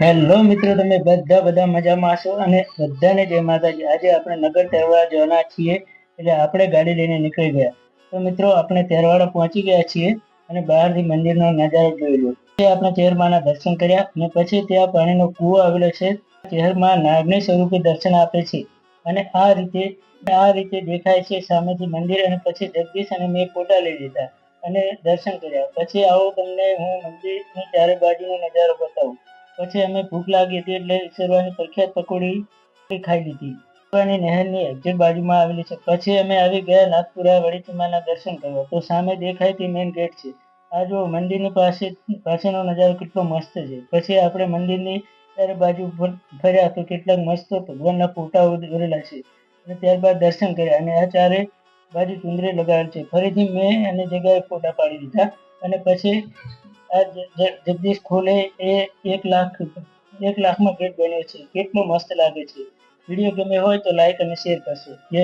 Hello મિત્રો, તમે બધા મજામાં હશો અને બધાને જય માતાજી. આજે આપણે નગર તહેવાર જવાના છીએ, એટલે આપણે ગાડી લઈને નીકળી ગયા. તો મિત્રો, આપણે તહેરવાડા પહોંચી ગયા છીએ અને બહારથી મંદિરનો નજારો જોઈ લો. આપણે ચેરમાના દર્શન કર્યા અને પછી ત્યાં પાણીનો કૂવો આવેલો છે. ચેરમાં નાગની સ્વરૂપે દર્શન આપે છે અને આ રીતે દેખાય છે સામેથી મંદિર. અને પછી જગદીશ અને મેં ફોટા લઈ લીધા અને દર્શન કર્યા. પછી આવો તમને હું મંદિરની ચારે બાજુનો નજારો બતાવું. પછી અમે ભૂખ લાગી હતી એટલે ઈશ્વરવાની પ્રખ્યાત પકોડી ખાઈ લીધી. ઈશ્વરની નહેરની એક્ઝેક્ટ બાજુમાં આવેલી છે. પછી અમે આવી ગયા નાથપુરા વડીચીમાના દર્શન કરવા. તો સામે દેખાય તે મેઇન ગેટ છે. આ જો મંદિરની પાસેનો નજારો કેટલો મસ્ત છે. પછી આપણે મંદિરની ચારે બાજુ ફર્યા તો કેટલાક મસ્ત ભગવાનના ફોટાઓ દોરેલા છે અને ત્યારબાદ દર્શન કર્યા અને આ ચારે બાજુ ચુંદડી લગાવેલ છે. ફરીથી મેં એની જગ્યાએ ફોટા પાડી દીધા અને પછી આ જગદીશ ખોલે એ 1 લાખમાં ગેટ બન્યો છે. કેટલો મસ્ત લાગે છે. વિડીયો ગમે હોય તો લાઈક અને શેર કરશો.